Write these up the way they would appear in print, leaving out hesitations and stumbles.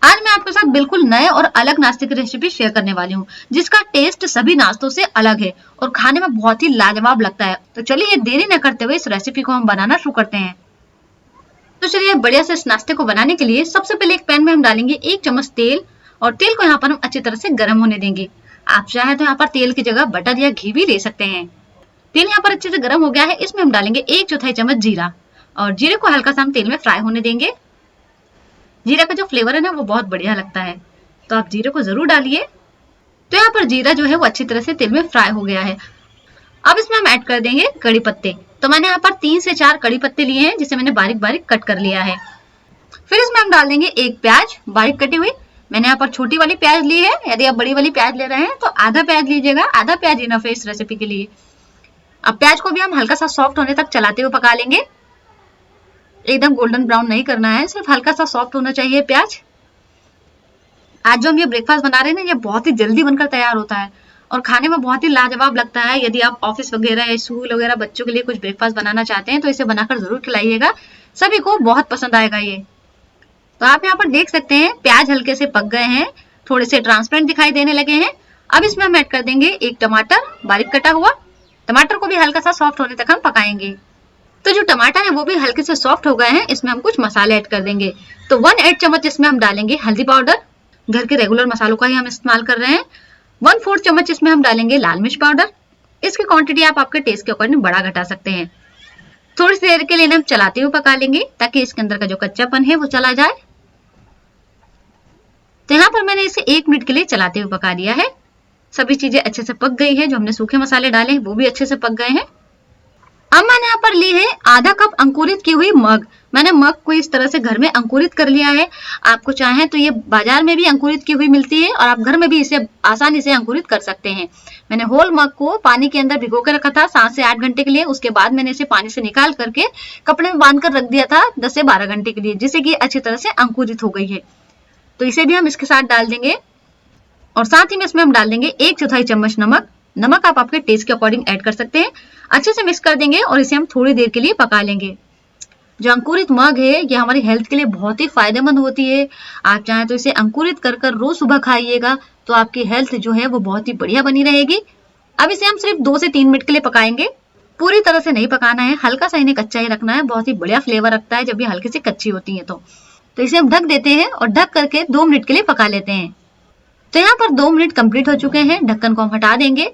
आज मैं आपके साथ बिल्कुल नए और अलग नाश्ते की रेसिपी शेयर करने वाली हूँ, जिसका टेस्ट सभी नाश्तों से अलग है और खाने में बहुत ही लाजवाब लगता है। तो चलिए देरी न करते हुए इस रेसिपी को हम बनाना शुरू करते हैं। तो चलिए बढ़िया से इस नाश्ते को बनाने के लिए सबसे पहले एक पैन में हम डालेंगे 1 चम्मच तेल और तेल को यहाँ पर हम अच्छी तरह से गर्म होने देंगे। आप चाहे तो यहाँ पर तेल की जगह बटर या घी भी ले सकते हैं। तेल यहाँ पर अच्छे से गर्म हो गया है, इसमें हम डालेंगे 1/4 चम्मच जीरा और जीरे को हल्का सा हम तेल में फ्राई होने देंगे। जीरा का जो फ्लेवर है ना वो बहुत बढ़िया लगता है, तो आप जीरे को जरूर डालिए। तो यहाँ पर जीरा जो है वो अच्छी तरह से तेल में फ्राई हो गया है। अब इसमें हम ऐड कर देंगे कड़ी पत्ते। तो मैंने यहाँ पर 3 से 4 कड़ी पत्ते लिए हैं, जिसे मैंने बारीक बारीक कट कर लिया है। फिर इसमें हम डाल देंगे एक प्याज बारीक कटी हुई। मैंने यहाँ पर छोटी वाली प्याज ली है, यदि आप बड़ी वाली प्याज ले रहे हैं तो आधा प्याज लीजिएगा, आधा प्याज इनफ है इस रेसिपी के लिए। अब प्याज को भी हम हल्का सा सॉफ्ट होने तक चलाते हुए पका लेंगे। एकदम गोल्डन ब्राउन नहीं करना है, सिर्फ हल्का सा सॉफ्ट होना चाहिए प्याज। आज जो हम ये ब्रेकफास्ट बना रहे हैं ना, ये बहुत ही जल्दी बनकर तैयार होता है और खाने में बहुत ही लाजवाब लगता है। यदि आप ऑफिस वगैरह या स्कूल वगैरह बच्चों के लिए कुछ ब्रेकफास्ट बनाना चाहते हैं तो इसे बनाकर जरूर खिलाइएगा, सभी को बहुत पसंद आएगा ये। तो आप यहाँ पर देख सकते हैं प्याज हल्के से पक गए हैं, थोड़े से ट्रांसपेरेंट दिखाई देने लगे हैं। अब इसमें हम ऐड कर देंगे एक टमाटर बारीक कटा हुआ। टमाटर को भी हल्का सा सॉफ्ट होने तक हम पकाएंगे। तो जो टमाटर है वो भी हल्के से सॉफ्ट हो गए हैं, इसमें हम कुछ मसाले ऐड कर देंगे। तो 1/8 चम्मच इसमें हम डालेंगे हल्दी पाउडर, घर के रेगुलर मसालों का ही हम इस्तेमाल कर रहे हैं। 1/4 चम्मच इसमें हम डालेंगे लाल मिर्च पाउडर। इसकी क्वांटिटी आप आपके टेस्ट के अकॉर्डिंग बढ़ा घटा सकते हैं। थोड़ी सी देर के लिए हम चलाते हुए पका लेंगे ताकि इसके अंदर का जो कच्चापन है वो चला जाए। तो यहाँ पर मैंने इसे 1 मिनट के लिए चलाते हुए पका लिया है। सभी चीजें अच्छे से पक गई है, जो हमने सूखे मसाले डाले हैं वो भी अच्छे से पक गए हैं। अब मैंने यहाँ पर ली है आधा कप अंकुरित की हुई मग। मैंने मग को इस तरह से घर में अंकुरित कर लिया है। आपको चाहे तो ये बाजार में भी अंकुरित की हुई मिलती है और आप घर में भी इसे आसानी से अंकुरित कर सकते हैं। मैंने होल मग को पानी के अंदर भिगो के रखा था 7 से 8 घंटे के लिए। उसके बाद मैंने इसे पानी से निकाल करके कपड़े में बांध कर रख दिया था 10 से 12 घंटे के लिए, जिससे कि अच्छी तरह से अंकुरित हो गई है। तो इसे भी हम इसके साथ डाल देंगे और साथ ही में इसमें हम डाल देंगे 1/4 चम्मच नमक। नमक आप आपके टेस्ट के अकॉर्डिंग ऐड कर सकते हैं। अच्छे से मिक्स कर देंगे और इसे हम थोड़ी देर के लिए पका लेंगे। जो अंकुरित मग है ये हमारी हेल्थ के लिए बहुत ही फायदेमंद होती है। आप चाहें तो इसे अंकुरित कर कर रोज सुबह खाइएगा, तो आपकी हेल्थ जो है वो बहुत ही बढ़िया बनी रहेगी। अब इसे हम सिर्फ 2 से 3 मिनट के लिए पकाएंगे। पूरी तरह से नहीं पकाना है, हल्का सा इन्हें कच्चा ही रखना है। बहुत ही बढ़िया फ्लेवर रखता है जब ये हल्की सी कच्ची होती है। तो इसे हम ढक देते हैं और ढक करके 2 मिनट के लिए पका लेते हैं। तो यहाँ पर 2 मिनट कंप्लीट हो चुके हैं। ढक्कन को हम हटा देंगे,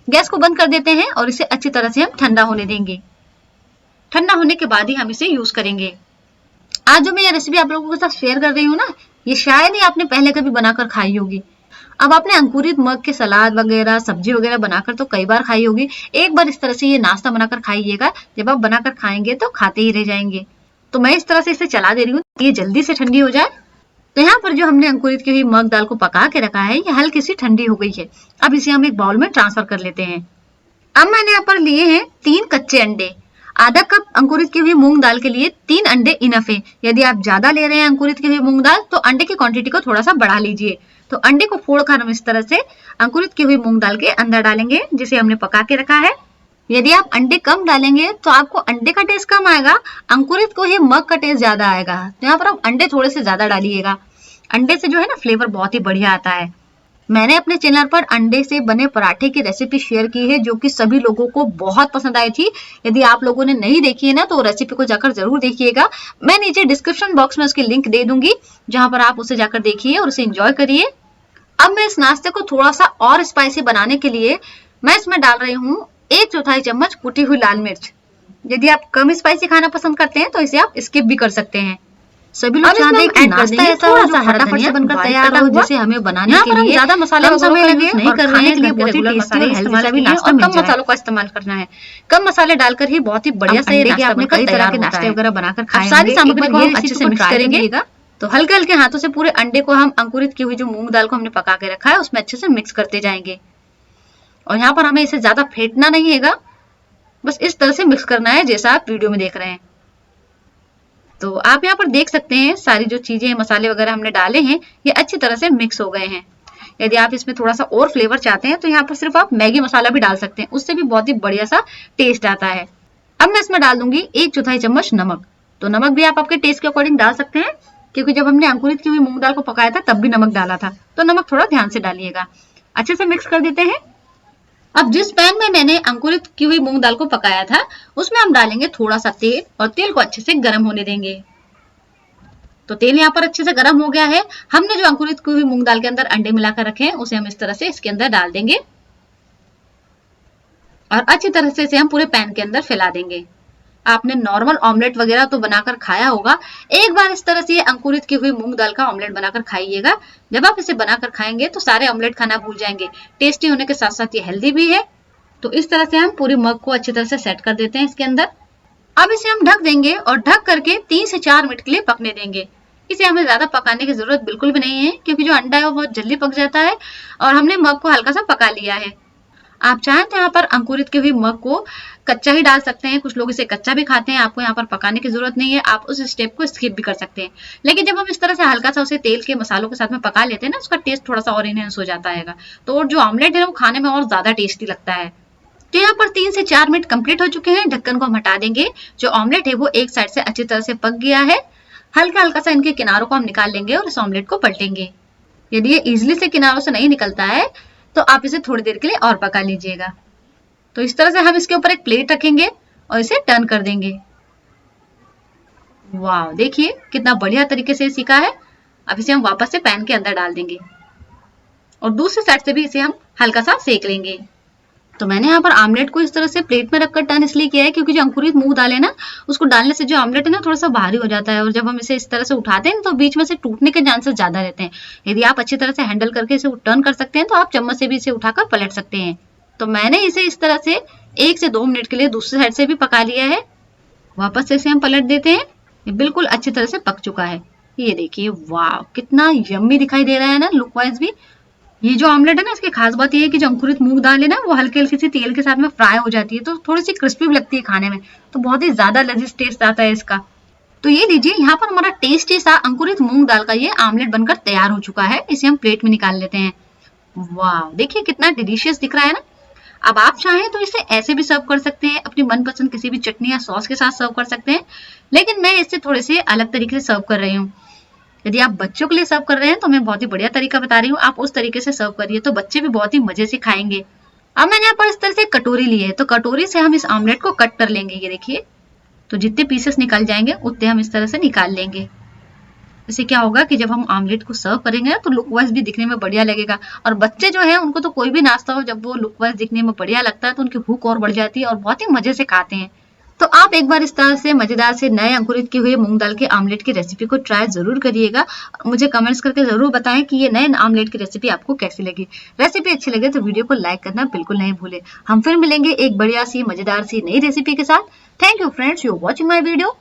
गैस को बंद कर देते हैं और इसे अच्छी तरह से हम ठंडा होने देंगे। ठंडा होने के बाद ही हम इसे यूज करेंगे। आज जो मैं ये रेसिपी आप लोगों के साथ शेयर कर रही हूँ ना, ये शायद ही आपने पहले कभी बनाकर खाई होगी। अब आपने अंकुरित मग के सलाद वगैरह सब्जी वगैरह बनाकर तो कई बार खाई होगी। एक बार इस तरह से ये नाश्ता बनाकर खाइएगा, जब आप बनाकर खाएंगे तो खाते ही रह जाएंगे। तो मैं इस तरह से इसे चला दे रही हूँ, ये जल्दी से ठंडी हो जाए। तो यहाँ पर जो हमने अंकुरित की हुई मग दाल को पका के रखा है ये हल्की सी ठंडी हो गई है। अब इसे हम एक बाउल में ट्रांसफर कर लेते हैं। अब मैंने यहाँ पर लिए हैं 3 कच्चे अंडे। आधा कप अंकुरित की हुई मूंग दाल के लिए 3 अंडे इनफ है। यदि आप ज्यादा ले रहे हैं अंकुरित की हुई मूंग दाल तो अंडे की क्वांटिटी को थोड़ा सा बढ़ा लीजिए। तो अंडे को फोड़कर हम इस तरह से अंकुरित की हुई मूंग दाल के अंदर डालेंगे, जिसे हमने पका के रखा है। यदि आप अंडे कम डालेंगे तो आपको अंडे का टेस्ट कम आएगा, अंकुरित को ही मग का टेस्ट ज्यादा आएगा। तो यहाँ पर आप अंडे थोड़े से ज्यादा डालिएगा। अंडे से जो है ना फ्लेवर बहुत ही बढ़िया आता है। मैंने अपने चैनल पर अंडे से बने पराठे की रेसिपी शेयर की है, जो कि सभी लोगों को बहुत पसंद आई थी। यदि आप लोगों ने नहीं देखी है ना तो रेसिपी को जाकर जरूर देखिएगा। मैं नीचे डिस्क्रिप्शन बॉक्स में उसकी लिंक दे दूंगी, जहां पर आप उसे जाकर देखिए और उसे एंजॉय करिए। अब मैं इस नाश्ते को थोड़ा सा और स्पाइसी बनाने के लिए मैं इसमें डाल रही हूँ 1/4 चम्मच कुटी हुई लाल मिर्च। यदि आप कम स्पाइसी खाना पसंद करते हैं तो इसे आप स्किप भी कर सकते हैं। सभी लोग चाहते हैं कि नाश्ता ऐसा हो जो फटाफट से बनकर तैयार हो, जैसे हमें बनाने के लिए ज्यादा मसाले कम समय लगे नहीं कर रहे हैं, बहुत ही टेस्टी और हेल्दी सा भी नाश्ता मिल जाए। कम मसालों का इस्तेमाल करना है, कम मसाले डालकर ही बहुत ही बढ़िया से नाश्ता आपने कई तरह के नाश्ते वगैरह बनाकर खाएंगे। सारी सामग्री को अच्छे से मिक्स करेंगे। तो हल्के हल्के हाथों से पूरे अंडे को हम अंकुरित की हुई जो मूंग दाल को हमने पका के रखा है उसमें अच्छे से मिक्स करते जाएंगे। और यहाँ पर हमें इसे ज्यादा फेंटना नहीं हैगा, बस इस तरह से मिक्स करना है जैसा आप वीडियो में देख रहे हैं। तो आप यहाँ पर देख सकते हैं सारी जो चीजें मसाले वगैरह हमने डाले हैं ये अच्छी तरह से मिक्स हो गए हैं। यदि आप इसमें थोड़ा सा और फ्लेवर चाहते हैं तो यहाँ पर सिर्फ आप मैगी मसाला भी डाल सकते हैं, उससे भी बहुत ही बढ़िया सा टेस्ट आता है। अब मैं इसमें डाल दूंगी 1/4 चम्मच नमक। तो नमक भी आप आपके टेस्ट के अकॉर्डिंग डाल सकते हैं। क्योंकि जब हमने अंकुरित की हुई मूंग दाल को पकाया था तब भी नमक डाला था, तो नमक थोड़ा ध्यान से डालिएगा। अच्छे से मिक्स कर देते हैं। अब जिस पैन में मैंने अंकुरित की हुई मूंग दाल को पकाया था उसमें हम डालेंगे थोड़ा सा तेल और तेल को अच्छे से गर्म होने देंगे। तो तेल यहाँ पर अच्छे से गर्म हो गया है। हमने जो अंकुरित की हुई मूंग दाल के अंदर अंडे मिलाकर रखे हैं उसे हम इस तरह से इसके अंदर डाल देंगे और अच्छी तरह से इसे हम पूरे पैन के अंदर फैला देंगे। आपने नॉर्मल ऑमलेट वगैरह तो बनाकर खाया होगा, एक बार इस तरह से अंकुरित की हुई मूंग दाल का ऑमलेट बनाकर खाइएगा। जब आप इसे बनाकर खाएंगे तो सारे ऑमलेट खाना भूल जाएंगे। टेस्टी होने के साथ साथ ये हेल्दी भी है। तो इस तरह से हम पूरी मग को अच्छी तरह से सेट कर देते हैं इसके अंदर। अब इसे हम ढक देंगे और ढक करके 3 से 4 मिनट के लिए पकने देंगे। इसे हमें ज्यादा पकाने की जरूरत बिल्कुल भी नहीं है, क्योंकि जो अंडा है वो बहुत जल्दी पक जाता है और हमने मग को हल्का सा पका लिया है। आप चाहें तो यहाँ पर अंकुरित की हुई मग को कच्चा ही डाल सकते हैं, कुछ लोग इसे कच्चा भी खाते हैं। आपको यहाँ पर पकाने की जरूरत नहीं है, आप उस स्टेप को स्किप भी कर सकते हैं। लेकिन जब हम इस तरह से हल्का सा उसे तेल के मसालों के साथ में पका लेते हैं ना, उसका टेस्ट थोड़ा सा और इनहेंस हो जाता है। तो जो ऑमलेट है वो खाने में और ज्यादा टेस्टी लगता है। तो यहाँ पर 3 से 4 मिनट कंप्लीट हो चुके हैं। ढक्कन को हम हटा देंगे। जो ऑमलेट है वो एक साइड से अच्छी तरह से पक गया है। हल्का हल्का सा इनके किनारों को हम निकाल लेंगे और इस ऑमलेट को पलटेंगे। यदि ये इजिली से किनारों से नहीं निकलता है तो आप इसे थोड़ी देर के लिए और पका लीजिएगा। तो इस तरह से हम इसके ऊपर एक प्लेट रखेंगे और इसे टर्न कर देंगे। वाह, देखिए कितना बढ़िया तरीके से सीखा है। अब इसे हम वापस से पैन के अंदर डाल देंगे और दूसरी साइड से भी इसे हम हल्का सा सेक लेंगे। तो मैंने यहाँ पर आमलेट को इस तरह से प्लेट में रखकर टर्न इसलिए किया है क्योंकि जो अंकुरित मूंग दाल है ना, उसको डालने से जो आमलेट है ना थोड़ा सा भारी हो जाता है और जब हम इसे इस तरह से उठाते हैं तो बीच में से टूटने के चांसेस ज्यादा रहते हैं। यदि आप अच्छी तरह से हैंडल करके इसे टर्न कर सकते हैं तो आप चम्मच से भी इसे उठाकर पलट सकते हैं। तो मैंने इसे इस तरह से 1 से 2 मिनट के लिए दूसरी साइड से भी पका लिया है। वापस से इसे हम पलट देते हैं। ये बिल्कुल अच्छी तरह से पक चुका है। ये देखिए, वाह कितना यम्मी दिखाई दे रहा है ना लुक वाइज भी। ये जो ऑमलेट है ना, इसकी खास बात ये है कि जो अंकुरित मूंग दाल है ना वो हल्की हल्की सी तेल के साथ में फ्राई हो जाती है, तो थोड़ी सी क्रिस्पी भी लगती है खाने में, तो बहुत ही ज्यादा लजीज टेस्ट आता है इसका। तो ये लीजिए, यहाँ पर हमारा टेस्टी सा अंकुरित मूंग दाल का ये आमलेट बनकर तैयार हो चुका है। इसे हम प्लेट में निकाल लेते हैं। वाह, देखिए कितना डिलीशियस दिख रहा है ना। अब आप चाहें तो इसे ऐसे भी सर्व कर सकते हैं, अपनी मनपसंद किसी भी चटनी या सॉस के साथ सर्व कर सकते हैं, लेकिन मैं इसे थोड़े से अलग तरीके से सर्व कर रही हूँ। यदि आप बच्चों के लिए सर्व कर रहे हैं तो मैं बहुत ही बढ़िया तरीका बता रही हूँ, आप उस तरीके से सर्व करिए तो बच्चे भी बहुत ही मजे से खाएंगे। अब मैंने यहाँ पर इस तरह से कटोरी ली है, तो कटोरी से हम इस ऑमलेट को कट कर लेंगे। ये देखिए, तो जितने पीसेस निकल जाएंगे उतने हम इस तरह से निकाल लेंगे। इससे क्या होगा कि जब हम ऑमलेट को सर्व करेंगे ना तो लुक वाइज भी दिखने में बढ़िया लगेगा, और बच्चे जो है उनको तो कोई भी नाश्ता हो जब वो लुक वाइज दिखने में बढ़िया लगता है तो उनकी भूख और बढ़ जाती है और बहुत ही मजे से खाते हैं। तो आप एक बार इस तरह से मजेदार से नए अंकुरित किए हुए मूंग दाल के ऑमलेट की रेसिपी को ट्राई जरूर करिएगा। मुझे कमेंट्स करके जरूर बताएं कि ये नए ऑमलेट की रेसिपी आपको कैसी लगी। रेसिपी अच्छी लगे तो वीडियो को लाइक करना बिल्कुल नहीं भूले। हम फिर मिलेंगे एक बढ़िया सी मजेदार सी नई रेसिपी के साथ। Thank you friends, you are watching my video.